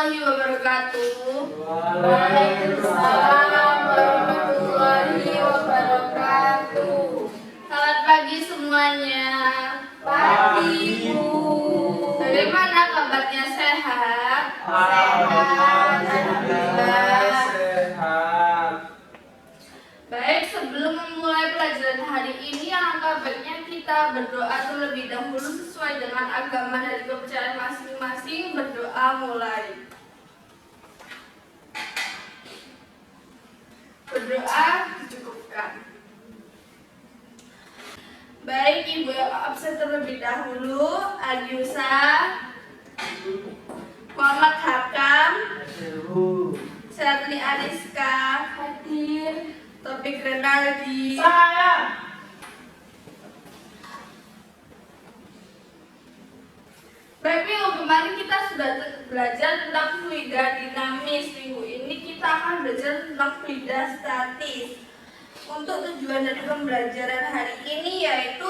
warahmatullahi wabarakatuh. Waalaikumsalam warahmatullahi wabarakatuh. Selamat pagi semuanya. Pagi, Bu. Bagaimana kabarnya, sehat? Alhamdulillah sehat. Baik, sebelum memulai pelajaran hari ini, alangkah baiknya kita berdoa terlebih dahulu sesuai dengan agama dari kepercayaan masing-masing. Berdoa mulai. Berdoa dicukupkan. Baik, Ibu yang absen terlebih dahulu, Adiusa, Muhammad Hakam, Sherly Ariska, hadir, Topik Renaldi. Saya. Baik, minggu kemarin kita sudah belajar tentang fluida dinamis. Minggu ini kita akan belajar tentang fluida statis. Untuk tujuan dari pembelajaran hari ini yaitu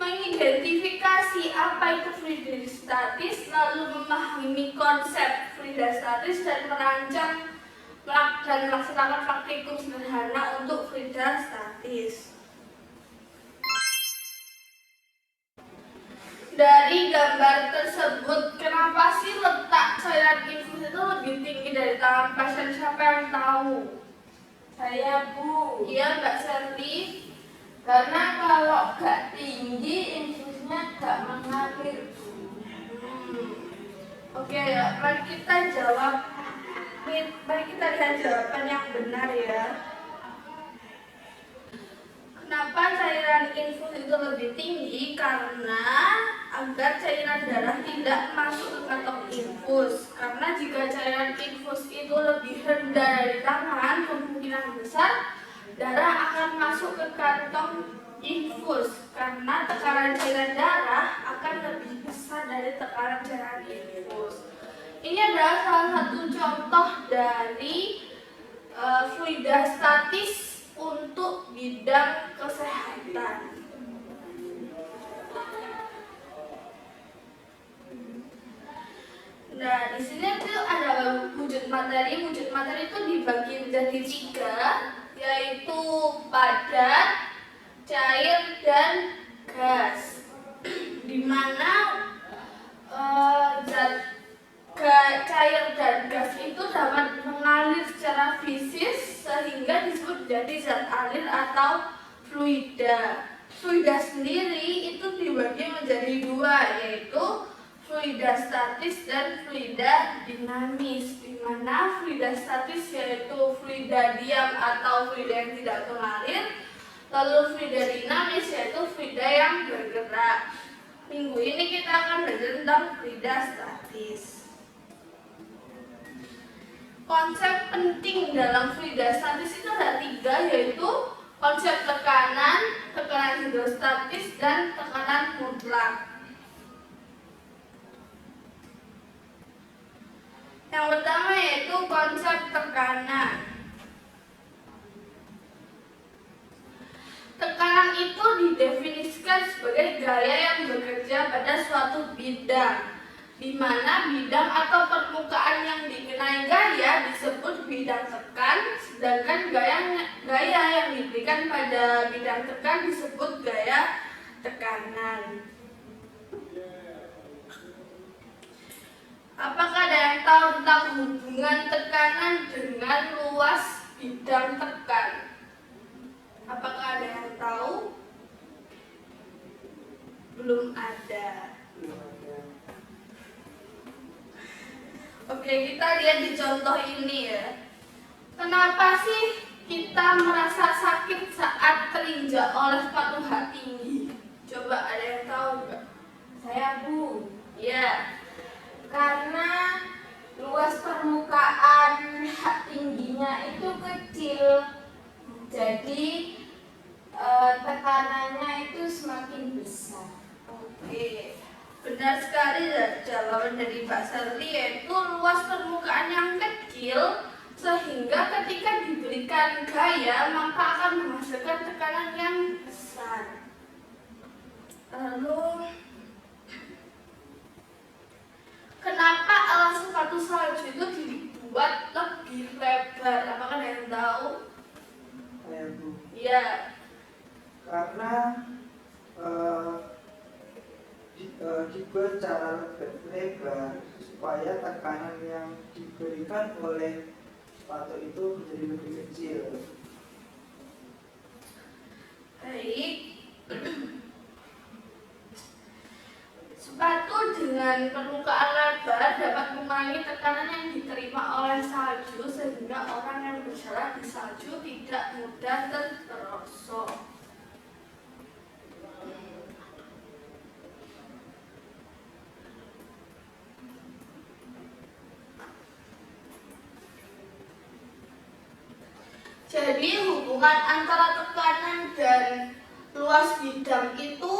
mengidentifikasi apa itu fluida statis, lalu memahami konsep fluida statis dan merancang dan melaksanakan praktikum sederhana untuk fluida statis. Dari gambar tersebut, kenapa sih letak cairan infus itu lebih tinggi dari tangan pasien? Siapa yang tahu? Saya, Bu. Iya, Mbak Sherly. Karena kalau gak tinggi infusnya gak mengalir. Oke, mari kita jawab. Mari kita lihat jawaban yang benar ya. Kenapa cairan infus itu lebih tinggi? Karena agar cairan darah tidak masuk ke kantong infus. Karena jika cairan infus itu lebih rendah dari tangan, kemungkinan besar darah akan masuk ke kantong infus. Karena tekanan cairan darah akan lebih besar dari tekanan cairan infus. Ini adalah salah satu contoh dari fluida statis untuk bidang kesehatan. Nah, di sini tuh ada wujud materi. Wujud materi itu dibagi menjadi 3, yaitu padat, cair, dan gas. Di mana cair dan gas itu dapat mengalir secara fisis sehingga disebut jadi zat alir atau fluida. Fluida sendiri itu dibagi menjadi 2, yaitu fluida statis dan fluida dinamis. Di mana fluida statis yaitu fluida diam atau fluida yang tidak mengalir, lalu fluida dinamis yaitu fluida yang bergerak. Minggu ini kita akan belajar tentang fluida statis. Konsep penting dalam fluida statis itu ada 3, yaitu konsep tekanan, tekanan hidrostatis, dan tekanan mutlak. Yang pertama yaitu konsep tekanan. Tekanan itu didefinisikan sebagai gaya yang bekerja pada suatu bidang, di mana bidang atau permukaan yang dikenai gaya disebut bidang tekan, sedangkan gaya yang diberikan pada bidang tekan disebut gaya tekanan. Apakah ada yang tahu tentang hubungan tekanan dengan luas bidang tekan? Apakah ada yang tahu? Belum ada. Oke, kita lihat di contoh ini ya. Kenapa sih kita merasa sakit saat terinjak oleh sepatu hak tinggi? Coba ada yang tahu nggak? Saya, Bu. Ya. Karena luas permukaan hak tingginya itu kecil. Jadi tekanannya itu semakin besar. Oke. Benar sekali jawaban dari Mbak Sherly, yaitu luas permukaan yang kecil sehingga ketika diberikan gaya maka akan menghasilkan tekanan yang besar. Lalu kenapa alas sepatu salju itu besar. Apakah ada yang tahu? Hayabu. Ya. Karena dibuat secara lebar supaya tekanan yang diberikan oleh sepatu itu menjadi lebih kecil. Baik. Sepatu dengan permukaan lebar dapat mengurangi tekanan yang diterima oleh salju sehingga orang yang berjalan di salju tidak mudah terperosok. Jadi hubungan antara tekanan dan luas bidang itu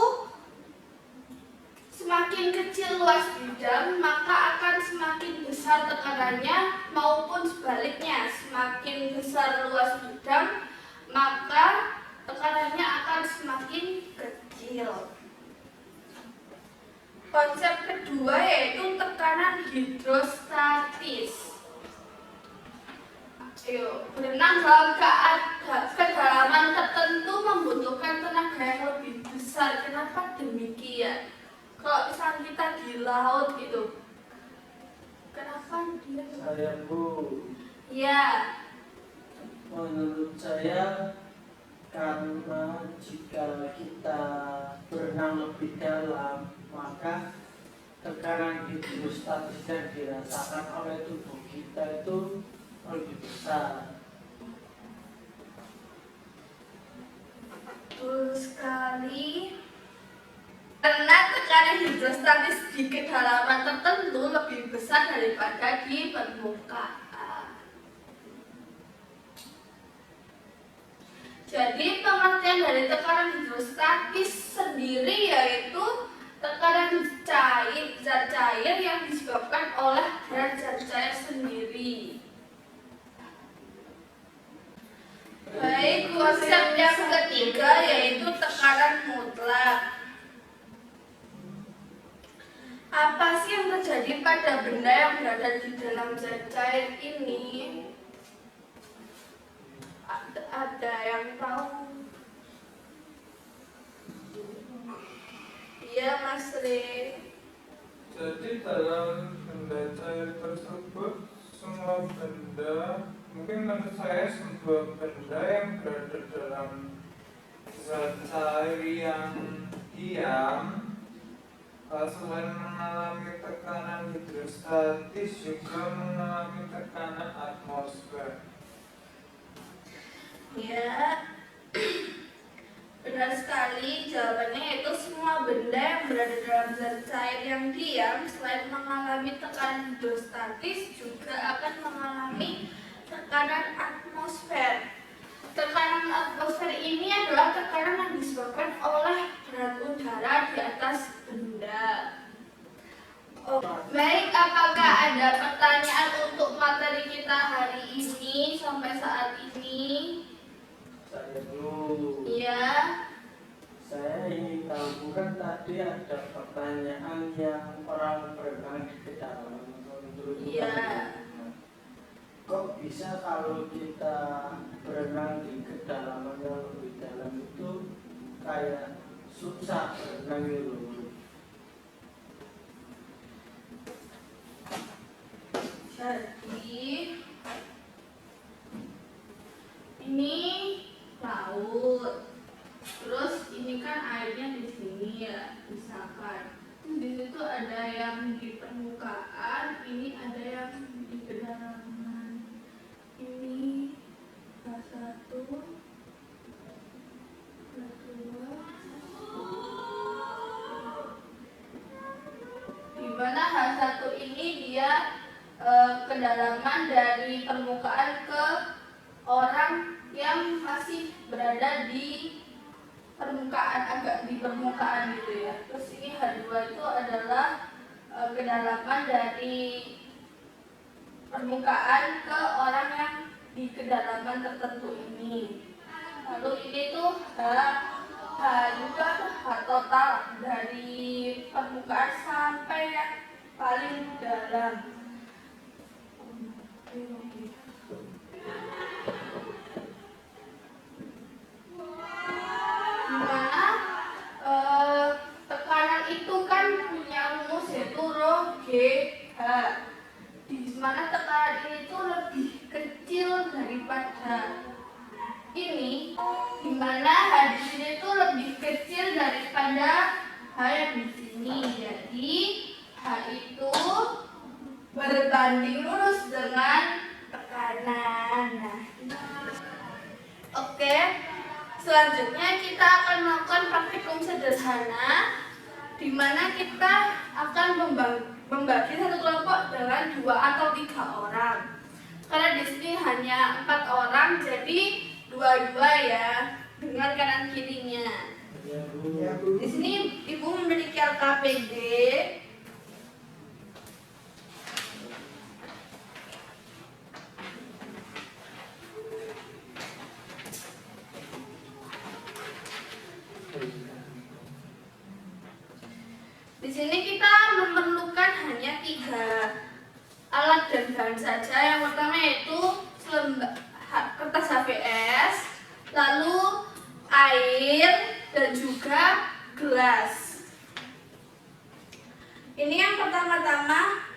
semakin kecil luas bidang maka akan semakin besar tekanannya, maupun sebaliknya semakin besar luas bidang maka tekanannya akan semakin kecil. Konsep kedua yaitu tekanan hidrostatis. Berenang dalam kedalaman tertentu membutuhkan tenaga yang lebih besar. Kenapa demikian? Kalau misalnya kita di laut gitu, kenapa dia? Saya Bu, Ya, menurut saya karena jika kita berenang lebih dalam, maka tekanan hidrostatis yang dirasakan oleh tubuh kita itu lebih besar. betul sekali. Karena tekanan hidrostatis di kedalaman tertentu lebih besar daripada di permukaan. Jadi pengertian dari tekanan hidrostatis sendiri yaitu tekanan zat cair yang disebabkan oleh zat cair sendiri. Baik, konsep yang ketiga yaitu tekanan mutlak. Apa sih yang terjadi pada benda yang berada di dalam zat cair ini? Ada yang tahu? Iya, Mas Re. Jadi dalam benda cair tersebut semua benda, mungkin menurut saya sebuah benda yang berada dalam zat cair yang diam, selain mengalami tekanan hidrostatis juga mengalami tekanan atmosfer. Ya, benar sekali. Jawabannya yaitu semua benda yang berada dalam zat cair yang diam selain mengalami tekanan hidrostatis juga akan mengalami tekanan atmosfer. Tekanan atmosfer ini adalah tekanan yang disebabkan oleh berat udara di atas benda. Oh, baik, apakah ada pertanyaan untuk materi kita hari ini sampai saat ini? Saya Bu, Iya. saya ingin tahu, bukan tadi ada pertanyaan yang orang berenang di kedalaman menurut Iya. Kok bisa kalau kita berenang di kedalaman yang lebih dalam itu kayak susah berenang itu? Jadi ini laut, terus ini kan airnya di sini ya, misalkan di situ ada yang di permukaan, ini ada yang di kedalaman. Ini H1, H2, di mana H1 ini dia kedalaman dari permukaan ke orang yang masih berada di permukaan, agak di permukaan gitu ya. Terus ini H2 itu adalah kedalaman dari permukaan ke orang yang di kedalaman tertentu ini. Lalu ini tuh H juga tuh H total dari permukaan sampai yang paling dalam. daripada ini, dimana H di sini itu lebih kecil daripada H yang di sini. Jadi H itu berbanding lurus dengan tekanan. Oke, selanjutnya kita akan melakukan praktikum sederhana, di mana kita akan membagi satu kelompok dengan 2 atau 3 orang. Karena di sini hanya 4 orang, jadi 2-2 ya, dengan kanan kirinya. Di sini ibu memiliki LKPD. Di sini kita memerlukan hanya 3 alat dan bahan saja. Yang pertama yaitu kertas HVS, lalu air, dan juga gelas. Ini yang pertama-tama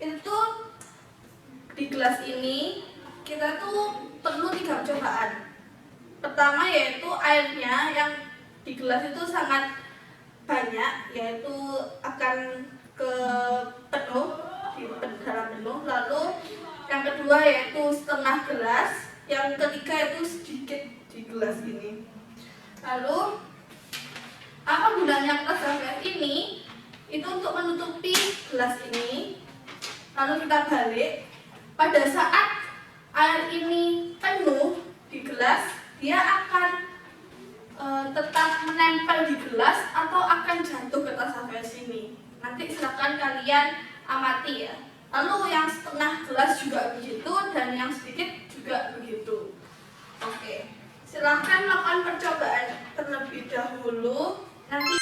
itu di gelas ini kita tuh perlu 3 percobaan. Pertama yaitu airnya yang di gelas itu sangat banyak, yaitu akan ke penuh di dalam penuh. Lalu yang kedua yaitu setengah gelas, yang ketiga yaitu sedikit di gelas ini. Lalu apa gunanya kertas HVS ini? Itu untuk menutupi gelas ini. Lalu kita balik. Pada saat air ini penuh di gelas, dia akan tetap menempel di gelas atau akan jatuh ke tas HVS ini. Nanti silakan kalian amati ya. Lalu yang setengah gelas juga begitu, dan yang sedikit juga begitu. Oke, silahkan melakukan percobaan terlebih dahulu. Nanti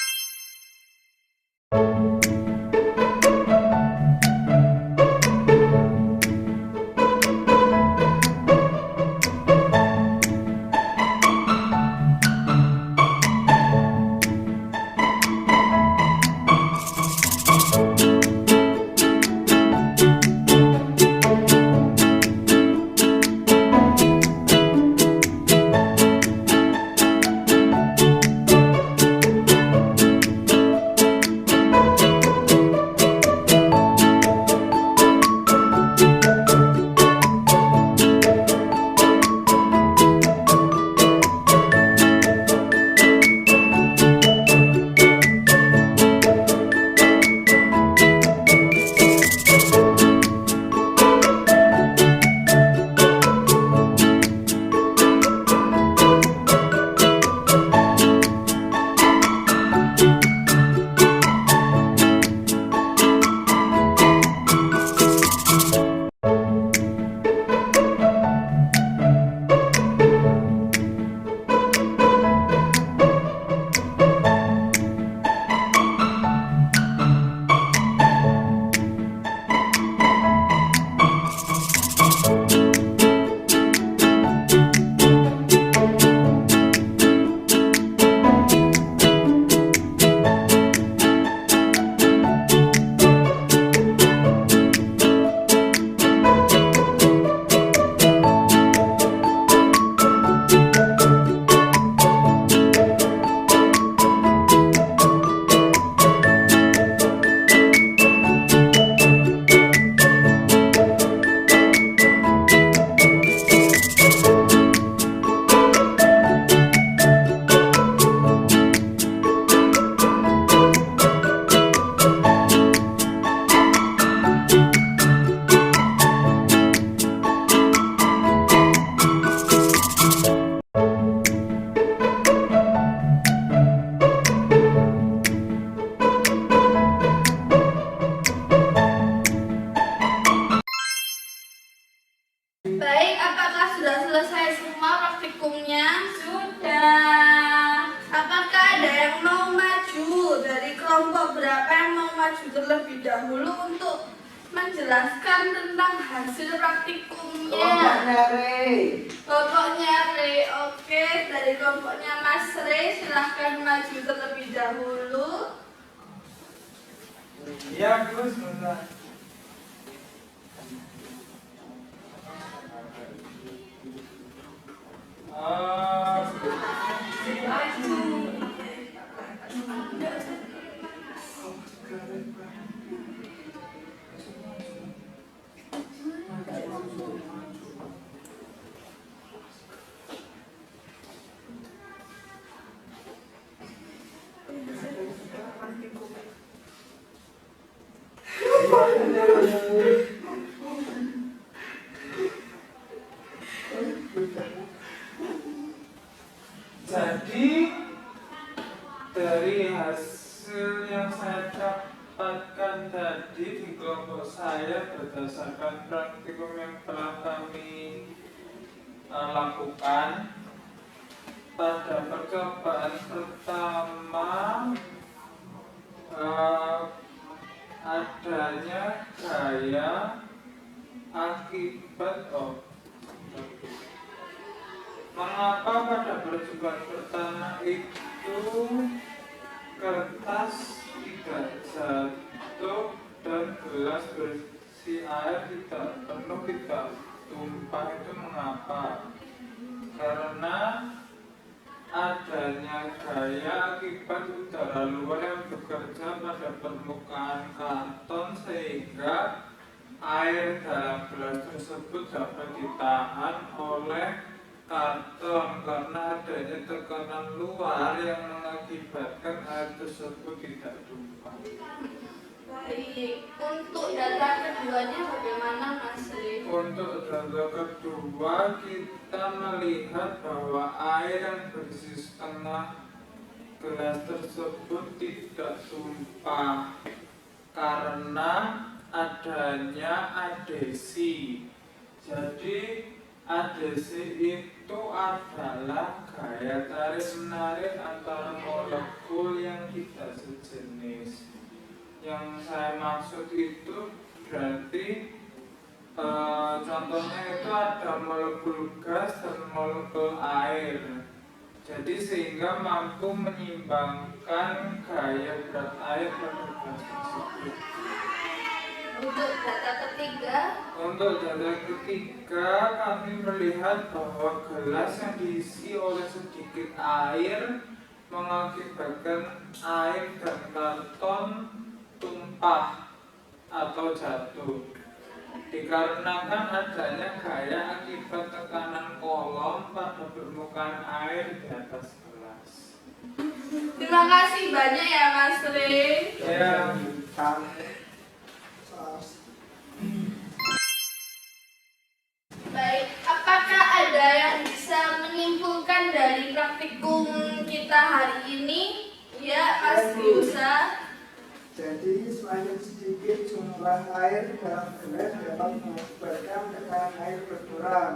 baik, apakah sudah selesai semua praktikumnya? Sudah. Apakah ada yang mau maju? Dari kelompok berapa yang mau maju terlebih dahulu untuk menjelaskan tentang hasil praktikumnya? Kelompoknya Rey. Kelompoknya Rey, oke. Dari kelompoknya Mas Rey, silahkan maju terlebih dahulu. Iya, Gus, benar. praktikum yang telah kami lakukan. Pada percobaan pertama adanya gaya akibat mengapa pada percobaan pertama itu kertas tidak jatuh dan gelas berisi air tidak penuh tidak tumpah, itu mengapa? Karena adanya gaya akibat udara luar yang bekerja pada permukaan karton sehingga air dalam gelas tersebut dapat ditahan oleh karton karena adanya tekanan luar yang mengakibatkan air tersebut tidak tumpah. Baik, untuk data keduanya bagaimana Mas Ri? Untuk data kedua kita melihat bahwa air yang berisi setengah gelas tersebut tidak tumpah karena adanya adesi. Jadi adesi itu adalah gaya tarik menarik antara molekul yang tidak sejenis. Yang saya maksud itu berarti contohnya itu ada molekul gas dan molekul air. Jadi sehingga mampu menyeimbangkan gaya berat air pada gas tersebut. Untuk data ketiga, kami melihat bahwa gelas yang diisi oleh sedikit air mengakibatkan air dan karton tumpah atau jatuh. Dikarenakan adanya gaya akibat tekanan kolom pada permukaan air di atas gelas. terima kasih banyak ya Mas Ri. Ya. Baik, apakah ada yang bisa menyimpulkan dari praktikum kita hari ini? Ya, Mas Yusa. Jadi semakin sedikit jumlah air dalam gelas dapat mengakibatkan tekanan air berkurang,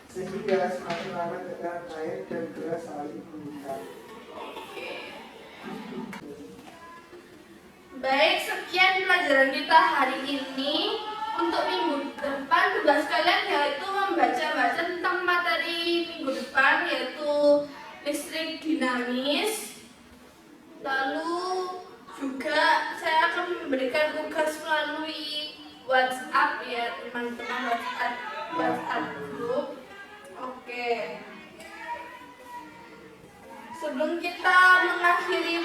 sehingga semakin lama tekanan air dan gelas saling mengikat. Baik, sekian pelajaran kita hari ini. Untuk minggu depan tugas kalian yaitu membaca-baca tentang materi minggu depan, yaitu listrik dinamis. Lalu juga saya akan memberikan tugas melalui WhatsApp ya teman-teman, WhatsApp grup. Oke. Sebelum kita mengakhiri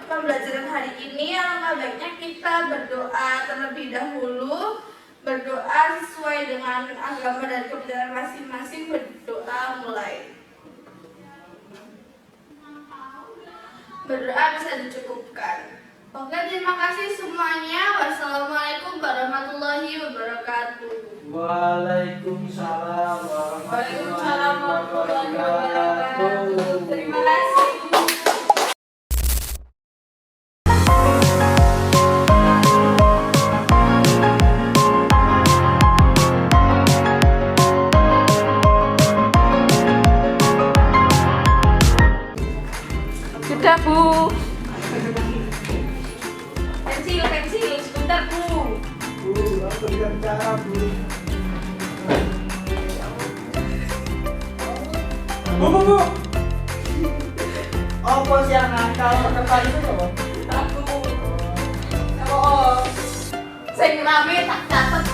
pembelajaran hari ini, alangkah baiknya kita berdoa terlebih dahulu. Berdoa sesuai dengan agama dan kepercayaan masing-masing. Berdoa mulai. Berdoa bisa dicukupkan. Oke, terima kasih semuanya. Wassalamualaikum warahmatullahi wabarakatuh. Waalaikumsalam Waalaikumsalam warahmatullahi warahmatullahi wabarakatuh. wabarakatuh. Terima kasih. Sudah Bu. Pensil, sebentar Bu. Apa dengan cara Bu? Bu. Apa sih yang nakal depan itu loh? Aku. Oh, sing rame tak catet